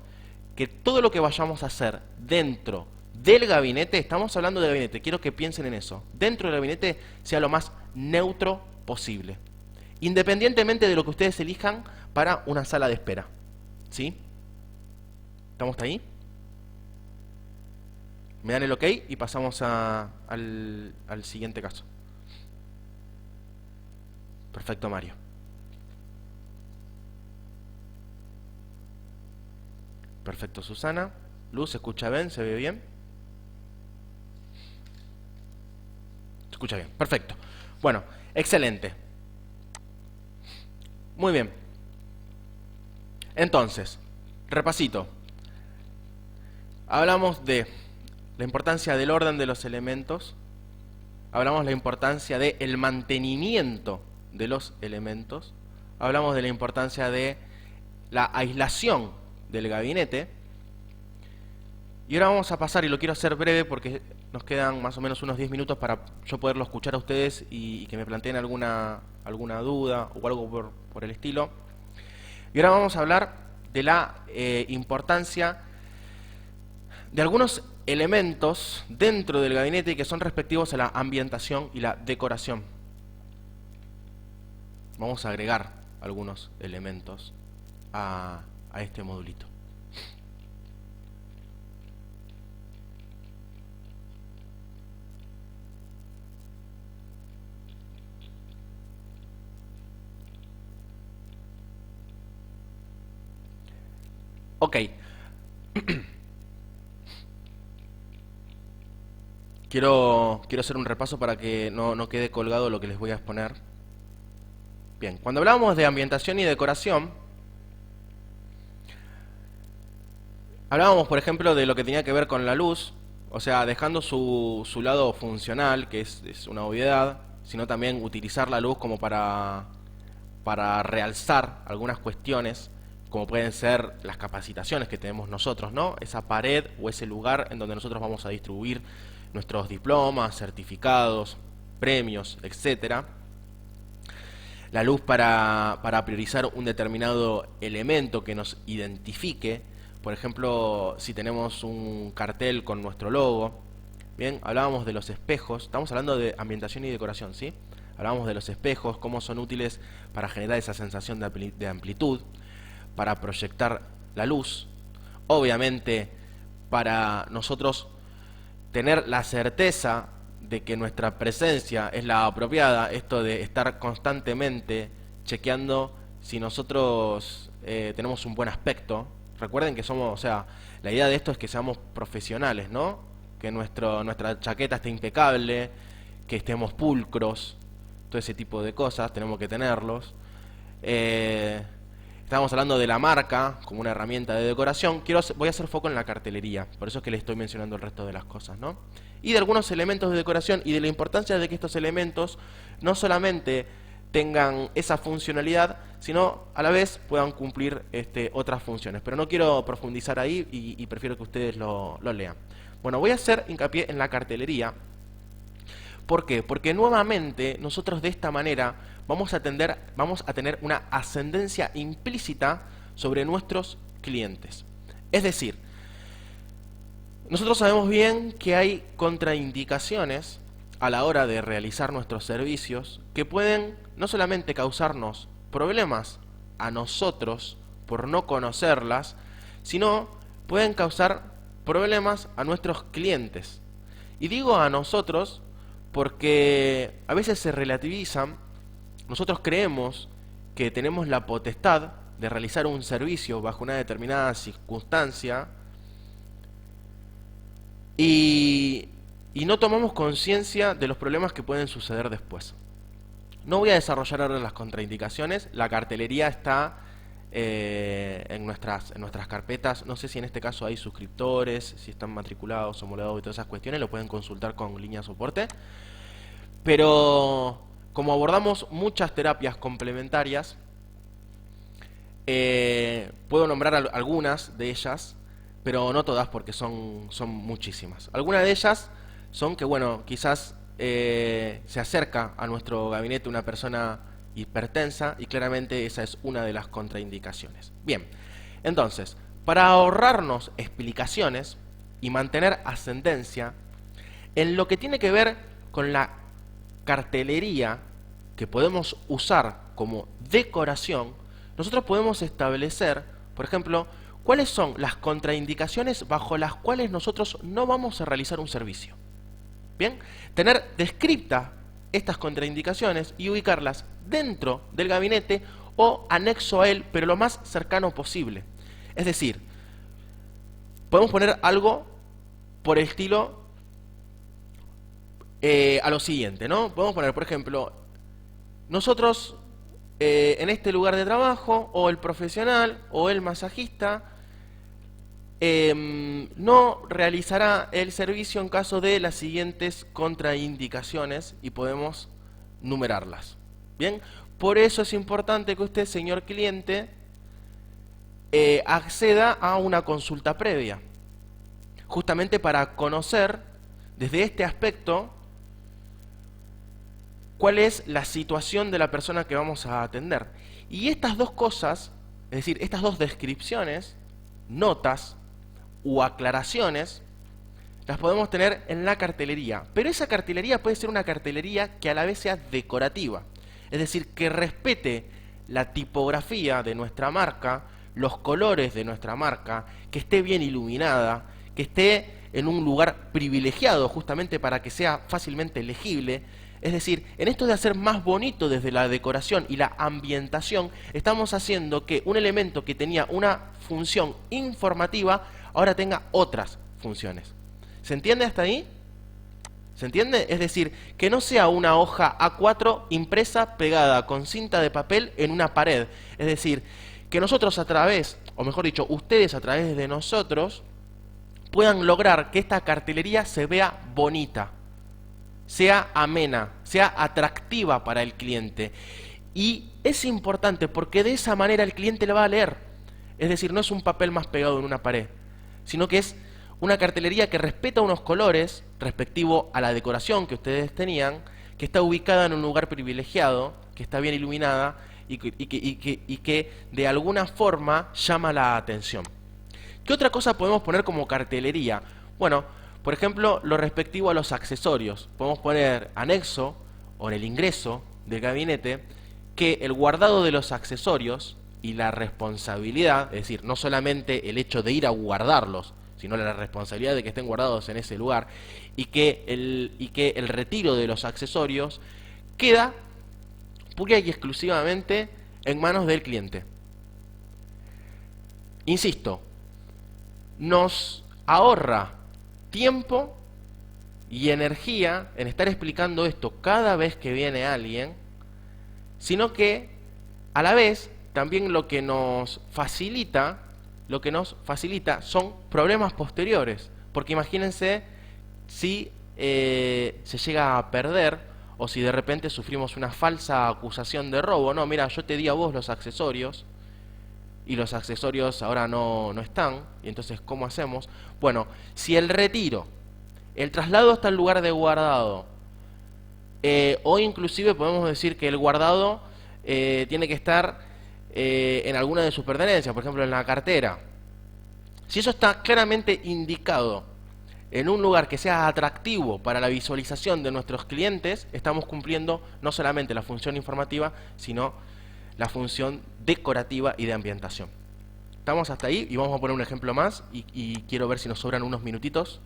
que todo lo que vayamos a hacer dentro del gabinete, estamos hablando del gabinete, quiero que piensen en eso, dentro del gabinete sea lo más neutro posible, independientemente de lo que ustedes elijan para una sala de espera. ¿Sí? ¿Estamos ahí? Me dan el ok y pasamos al siguiente caso. Perfecto, Mario. Perfecto, Susana. Luz, ¿se escucha bien? ¿Se ve bien? Se escucha bien, perfecto. Bueno, excelente. Muy bien. Entonces, repasito. Hablamos de la importancia del orden de los elementos. Hablamos de la importancia del mantenimiento de los elementos. Hablamos de la importancia de la aislación del gabinete. Y ahora vamos a pasar, y lo quiero hacer breve porque nos quedan más o menos unos 10 minutos para yo poderlo escuchar a ustedes y que me planteen alguna duda o algo por el estilo. Y ahora vamos a hablar de la importancia de algunos elementos dentro del gabinete que son respectivos a la ambientación y la decoración. Vamos a agregar algunos elementos a este modulito. Ok. Quiero hacer un repaso para que no quede colgado lo que les voy a exponer. Bien, cuando hablábamos de ambientación y decoración, hablábamos, por ejemplo, de lo que tenía que ver con la luz, o sea, dejando su lado funcional, que es una obviedad, sino también utilizar la luz como para realzar algunas cuestiones, como pueden ser las capacitaciones que tenemos nosotros, ¿no? Esa pared o ese lugar en donde nosotros vamos a distribuir nuestros diplomas, certificados, premios, etcétera. la luz para priorizar un determinado elemento que nos identifique. Por ejemplo, si tenemos un cartel con nuestro logo, bien, hablábamos de los espejos, estamos hablando de ambientación y decoración, ¿sí? Hablábamos de los espejos, cómo son útiles para generar esa sensación de amplitud, para proyectar la luz, obviamente para nosotros tener la certeza de que nuestra presencia es la apropiada, esto de estar constantemente chequeando si nosotros tenemos un buen aspecto. Recuerden que somos, o sea, la idea de esto es que seamos profesionales, ¿no? Que nuestra chaqueta esté impecable, que estemos pulcros, todo ese tipo de cosas, tenemos que tenerlos. Estábamos hablando de la marca como una herramienta de decoración. Voy a hacer foco en la cartelería, por eso es que les estoy mencionando el resto de las cosas, ¿no? Y de algunos elementos de decoración y de la importancia de que estos elementos no solamente tengan esa funcionalidad, sino a la vez puedan cumplir otras funciones. Pero no quiero profundizar ahí y prefiero que ustedes lo lean. Bueno, voy a hacer hincapié en la cartelería. ¿Por qué? Porque nuevamente nosotros de esta manera vamos a tener una ascendencia implícita sobre nuestros clientes. Es decir, nosotros sabemos bien que hay contraindicaciones a la hora de realizar nuestros servicios que pueden no solamente causarnos problemas a nosotros por no conocerlas, sino pueden causar problemas a nuestros clientes. Y digo a nosotros porque a veces se relativizan. Nosotros creemos que tenemos la potestad de realizar un servicio bajo una determinada circunstancia y no tomamos conciencia de los problemas que pueden suceder después. No voy a desarrollar ahora las contraindicaciones. La cartelería está en nuestras carpetas. No sé si en este caso hay suscriptores, si están matriculados, homologados y todas esas cuestiones. Lo pueden consultar con línea de soporte. Pero como abordamos muchas terapias complementarias, puedo nombrar algunas de ellas, pero no todas porque son muchísimas. Algunas de ellas son que, bueno, quizás se acerca a nuestro gabinete una persona hipertensa y claramente esa es una de las contraindicaciones. Bien, entonces, para ahorrarnos explicaciones y mantener ascendencia, en lo que tiene que ver con la cartelería que podemos usar como decoración, nosotros podemos establecer, por ejemplo, cuáles son las contraindicaciones bajo las cuales nosotros no vamos a realizar un servicio. Bien, tener descriptas estas contraindicaciones y ubicarlas dentro del gabinete o anexo a él, pero lo más cercano posible. Es decir, podemos poner algo por el estilo a lo siguiente, ¿no? Podemos poner, por ejemplo, nosotros en este lugar de trabajo, o el profesional, o el masajista, no realizará el servicio en caso de las siguientes contraindicaciones y podemos numerarlas. Bien, por eso es importante que usted, señor cliente, acceda a una consulta previa, justamente para conocer desde este aspecto cuál es la situación de la persona que vamos a atender. Y estas dos cosas, es decir, estas dos descripciones, notas u aclaraciones, las podemos tener en la cartelería. Pero esa cartelería puede ser una cartelería que a la vez sea decorativa. Es decir, que respete la tipografía de nuestra marca, los colores de nuestra marca, que esté bien iluminada, que esté en un lugar privilegiado justamente para que sea fácilmente legible. Es decir, en esto de hacer más bonito desde la decoración y la ambientación, estamos haciendo que un elemento que tenía una función informativa ahora tenga otras funciones. ¿Se entiende hasta ahí? ¿Se entiende? Es decir, que no sea una hoja A4 impresa pegada con cinta de papel en una pared. Es decir, que nosotros a través, o mejor dicho, ustedes a través de nosotros, puedan lograr que esta cartelería se vea bonita, sea amena, sea atractiva para el cliente. Y es importante porque de esa manera el cliente la va a leer. Es decir, no es un papel más pegado en una pared, sino que es una cartelería que respeta unos colores respectivo a la decoración que ustedes tenían, que está ubicada en un lugar privilegiado, que está bien iluminada y que de alguna forma llama la atención. ¿Qué otra cosa podemos poner como cartelería? Bueno, por ejemplo, lo respectivo a los accesorios. Podemos poner anexo o en el ingreso del gabinete que el guardado de los accesorios y la responsabilidad, es decir, no solamente el hecho de ir a guardarlos, sino la responsabilidad de que estén guardados en ese lugar, y que el retiro de los accesorios queda pura y exclusivamente en manos del cliente. Insisto, nos ahorra tiempo y energía en estar explicando esto cada vez que viene alguien, sino que a la vez también lo que nos facilita son problemas posteriores, porque imagínense si se llega a perder o si de repente sufrimos una falsa acusación de robo. No, mira, yo te di a vos los accesorios y los accesorios ahora no están, y entonces ¿cómo hacemos? Bueno, si el retiro, el traslado hasta el lugar de guardado, o inclusive podemos decir que el guardado tiene que estar en alguna de sus pertenencias, por ejemplo en la cartera. Si eso está claramente indicado en un lugar que sea atractivo para la visualización de nuestros clientes, estamos cumpliendo no solamente la función informativa, sino la función decorativa y de ambientación. Estamos hasta ahí y vamos a poner un ejemplo más y quiero ver si nos sobran unos minutitos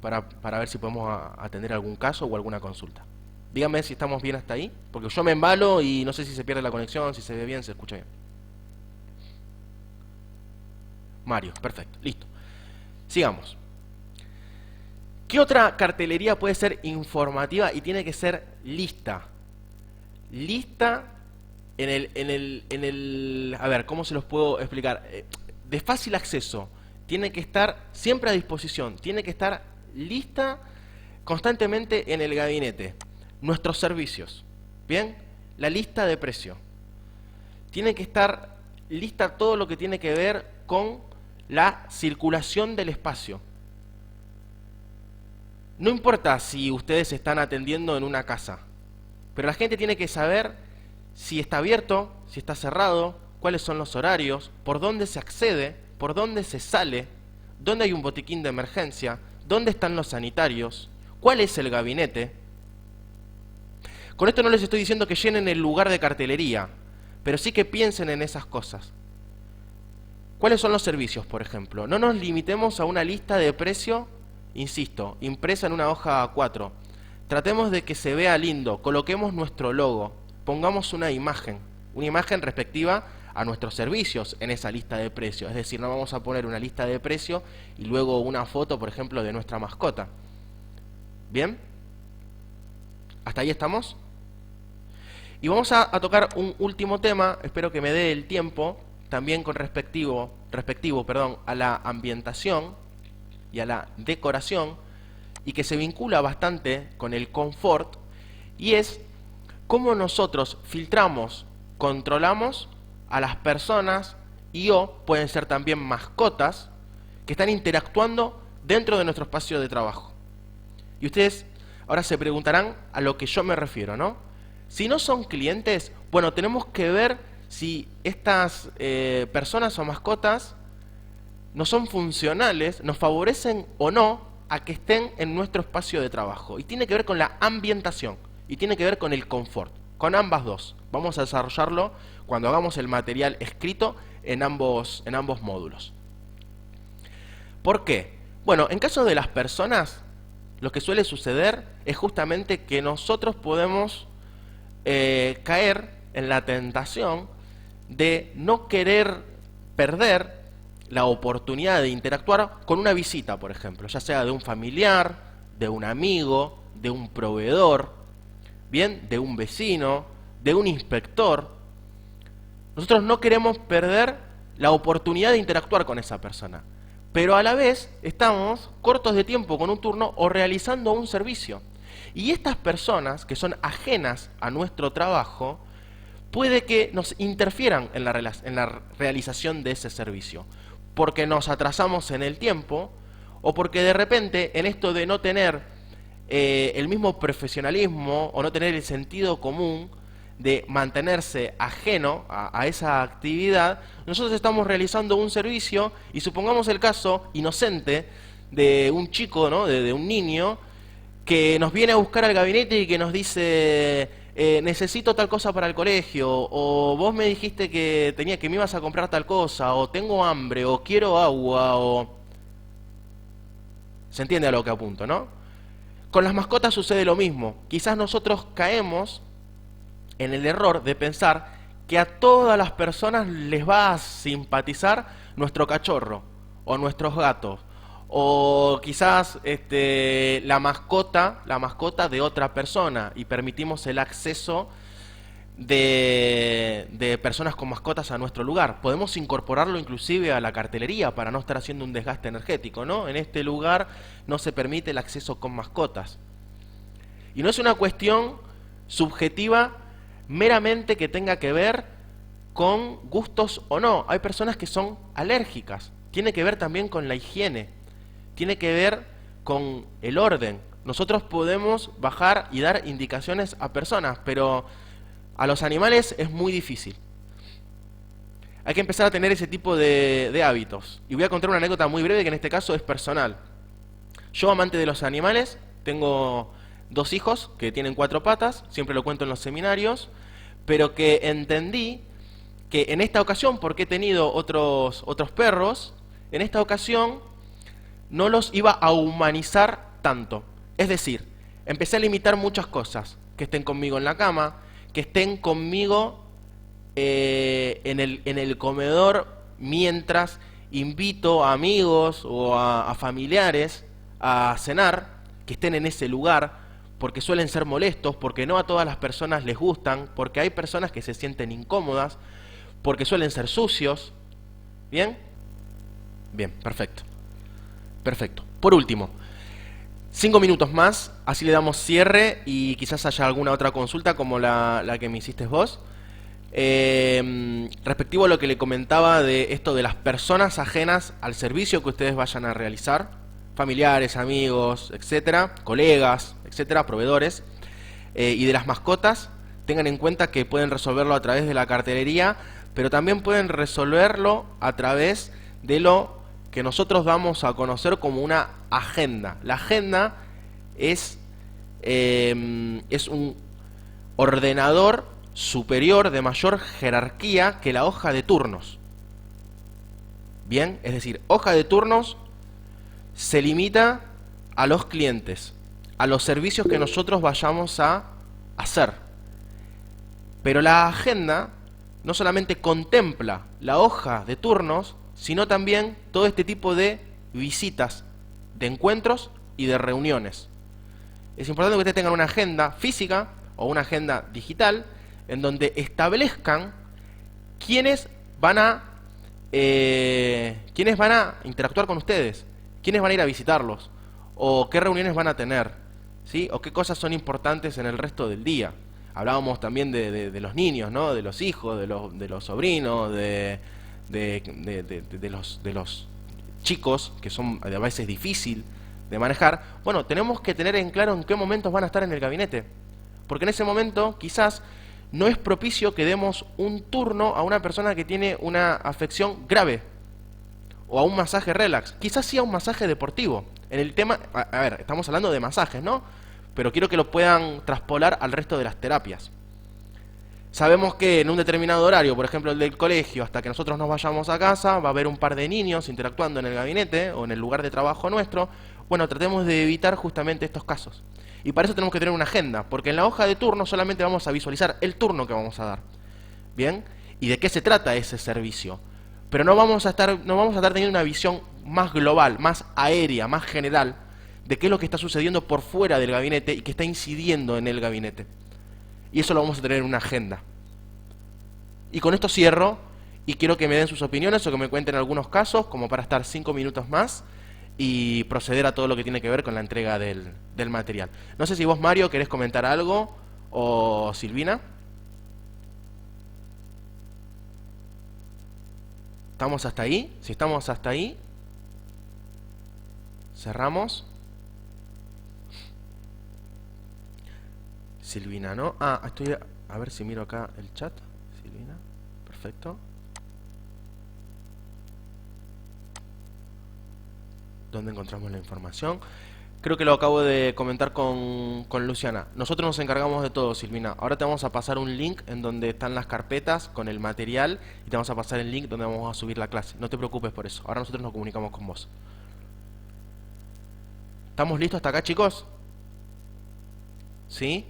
para ver si podemos atender algún caso o alguna consulta. Díganme si estamos bien hasta ahí, porque yo me embalo y no sé si se pierde la conexión, si se ve bien, se escucha bien. Mario, perfecto, listo. Sigamos. ¿Qué otra cartelería puede ser informativa y tiene que ser lista? Lista a ver, ¿cómo se los puedo explicar? De fácil acceso, tiene que estar siempre a disposición, tiene que estar lista constantemente en el gabinete. Nuestros servicios, ¿bien? La lista de precio. Tiene que estar lista todo lo que tiene que ver con la circulación del espacio. No importa si ustedes están atendiendo en una casa, pero la gente tiene que saber si está abierto, si está cerrado, cuáles son los horarios, por dónde se accede, por dónde se sale, dónde hay un botiquín de emergencia, dónde están los sanitarios, cuál es el gabinete. Con esto no les estoy diciendo que llenen el lugar de cartelería, pero sí que piensen en esas cosas. ¿Cuáles son los servicios, por ejemplo? No nos limitemos a una lista de precio, insisto, impresa en una hoja A4. Tratemos de que se vea lindo, coloquemos nuestro logo, pongamos una imagen respectiva a nuestros servicios en esa lista de precios. Es decir, no vamos a poner una lista de precios y luego una foto, por ejemplo, de nuestra mascota. ¿Bien? ¿Hasta ahí estamos? Y vamos a tocar un último tema, espero que me dé el tiempo, también con respectivo a la ambientación y a la decoración, y que se vincula bastante con el confort, y es cómo nosotros filtramos, controlamos a las personas o pueden ser también mascotas que están interactuando dentro de nuestro espacio de trabajo. Y ustedes ahora se preguntarán a lo que yo me refiero, ¿no? Si no son clientes, bueno, tenemos que ver si estas personas o mascotas no son funcionales, nos favorecen o no a que estén en nuestro espacio de trabajo. Y tiene que ver con la ambientación y tiene que ver con el confort, con ambas dos. Vamos a desarrollarlo cuando hagamos el material escrito en ambos módulos. ¿Por qué? Bueno, en caso de las personas, lo que suele suceder es justamente que nosotros podemos caer en la tentación de no querer perder la oportunidad de interactuar con una visita, por ejemplo, ya sea de un familiar, de un amigo, de un proveedor, bien, de un vecino, de un inspector. Nosotros no queremos perder la oportunidad de interactuar con esa persona, pero a la vez estamos cortos de tiempo con un turno o realizando un servicio. Y estas personas que son ajenas a nuestro trabajo, puede que nos interfieran en la realización de ese servicio, porque nos atrasamos en el tiempo o porque de repente en esto de no tener el mismo profesionalismo o no tener el sentido común de mantenerse ajeno a esa actividad, nosotros estamos realizando un servicio y supongamos el caso inocente de un chico, ¿no? de un niño que nos viene a buscar al gabinete y que nos dice necesito tal cosa para el colegio, o vos me dijiste que que me ibas a comprar tal cosa, o tengo hambre, o quiero agua, o... ¿Se entiende a lo que apunto, no? Con las mascotas sucede lo mismo. Quizás nosotros caemos en el error de pensar que a todas las personas les va a simpatizar nuestro cachorro, o nuestros gatos, o quizás la mascota de otra persona, y permitimos el acceso de personas con mascotas a nuestro lugar. Podemos incorporarlo inclusive a la cartelería para no estar haciendo un desgaste energético, ¿no? En este lugar no se permite el acceso con mascotas. Y no es una cuestión subjetiva meramente que tenga que ver con gustos o no. Hay personas que son alérgicas. Tiene que ver también con la higiene. Tiene que ver con el orden. Nosotros podemos bajar y dar indicaciones a personas, pero a los animales es muy difícil. Hay que empezar a tener ese tipo de hábitos. Y voy a contar una anécdota muy breve que en este caso es personal. Yo, amante de los animales, tengo 2 hijos que tienen 4 patas, siempre lo cuento en los seminarios, pero que entendí que en esta ocasión, porque he tenido otros perros, en esta ocasión no los iba a humanizar tanto. Es decir, empecé a limitar muchas cosas. Que estén conmigo en la cama, que estén conmigo en el comedor mientras invito a amigos o a familiares a cenar, que estén en ese lugar, porque suelen ser molestos, porque no a todas las personas les gustan, porque hay personas que se sienten incómodas, porque suelen ser sucios. ¿Bien? Bien, perfecto. Perfecto. Por último, 5 minutos más, así le damos cierre y quizás haya alguna otra consulta como la que me hiciste vos. Respectivo a lo que le comentaba de esto de las personas ajenas al servicio que ustedes vayan a realizar, familiares, amigos, etcétera, colegas, etcétera, proveedores, y de las mascotas, tengan en cuenta que pueden resolverlo a través de la cartelería, pero también pueden resolverlo a través de lo que nosotros vamos a conocer como una agenda. La agenda es un ordenador superior de mayor jerarquía que la hoja de turnos. Bien, es decir, hoja de turnos se limita a los clientes, a los servicios que nosotros vayamos a hacer. Pero la agenda no solamente contempla la hoja de turnos, sino también todo este tipo de visitas, de encuentros y de reuniones. Es importante que ustedes tengan una agenda física o una agenda digital en donde establezcan quiénes van a interactuar con ustedes, quiénes van a ir a visitarlos, o qué reuniones van a tener, ¿sí? O qué cosas son importantes en el resto del día. Hablábamos también de los niños, ¿no? De los hijos, de los sobrinos, de los chicos, que son a veces difícil de manejar. Bueno, tenemos que tener en claro en qué momentos van a estar en el gabinete, porque en ese momento quizás no es propicio que demos un turno a una persona que tiene una afección grave, o a un masaje relax, quizás sí a un masaje deportivo. En el tema, a ver, estamos hablando de masajes, ¿no? Pero quiero que lo puedan traspolar al resto de las terapias. Sabemos que en un determinado horario, por ejemplo el del colegio, hasta que nosotros nos vayamos a casa, va a haber un par de niños interactuando en el gabinete o en el lugar de trabajo nuestro. Bueno, tratemos de evitar justamente estos casos. Y para eso tenemos que tener una agenda, porque en la hoja de turno solamente vamos a visualizar el turno que vamos a dar. ¿Bien? ¿Y de qué se trata ese servicio? Pero no vamos a estar teniendo una visión más global, más aérea, más general, de qué es lo que está sucediendo por fuera del gabinete y que está incidiendo en el gabinete. Y eso lo vamos a tener en una agenda. Y con esto cierro y quiero que me den sus opiniones o que me cuenten algunos casos, como para estar 5 minutos más y proceder a todo lo que tiene que ver con la entrega del material. No sé si vos, Mario, querés comentar algo, o Silvina. ¿Estamos hasta ahí? Si estamos hasta ahí, cerramos. Silvina, ¿no? Ah, A ver si miro acá el chat. Silvina. Perfecto. ¿Dónde encontramos la información? Creo que lo acabo de comentar con Luciana. Nosotros nos encargamos de todo, Silvina. Ahora te vamos a pasar un link en donde están las carpetas con el material y te vamos a pasar el link donde vamos a subir la clase. No te preocupes por eso. Ahora nosotros nos comunicamos con vos. ¿Estamos listos hasta acá, chicos? ¿Sí?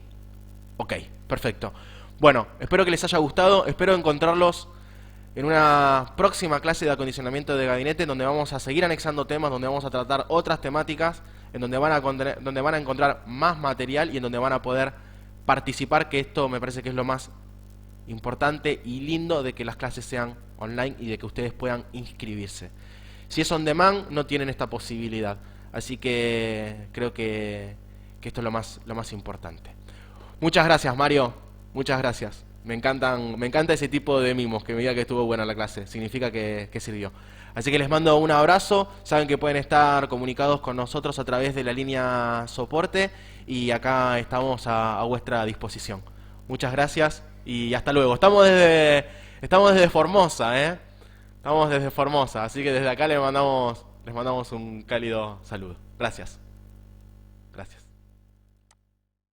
Ok, perfecto. Bueno, espero que les haya gustado. Espero encontrarlos en una próxima clase de acondicionamiento de gabinete, donde vamos a seguir anexando temas, donde vamos a tratar otras temáticas, en donde van a encontrar más material y en donde van a poder participar, que esto me parece que es lo más importante y lindo de que las clases sean online y de que ustedes puedan inscribirse. Si es on demand, no tienen esta posibilidad. Así que creo que esto es lo más importante. Muchas gracias, Mario. Muchas gracias. Me encanta ese tipo de mimos, que me diga que estuvo buena la clase. Significa que sirvió. Así que les mando un abrazo. Saben que pueden estar comunicados con nosotros a través de la línea soporte. Y acá estamos a vuestra disposición. Muchas gracias y hasta luego. Estamos desde Formosa, ¿eh? Estamos desde Formosa. Así que desde acá les mandamos un cálido saludo. Gracias.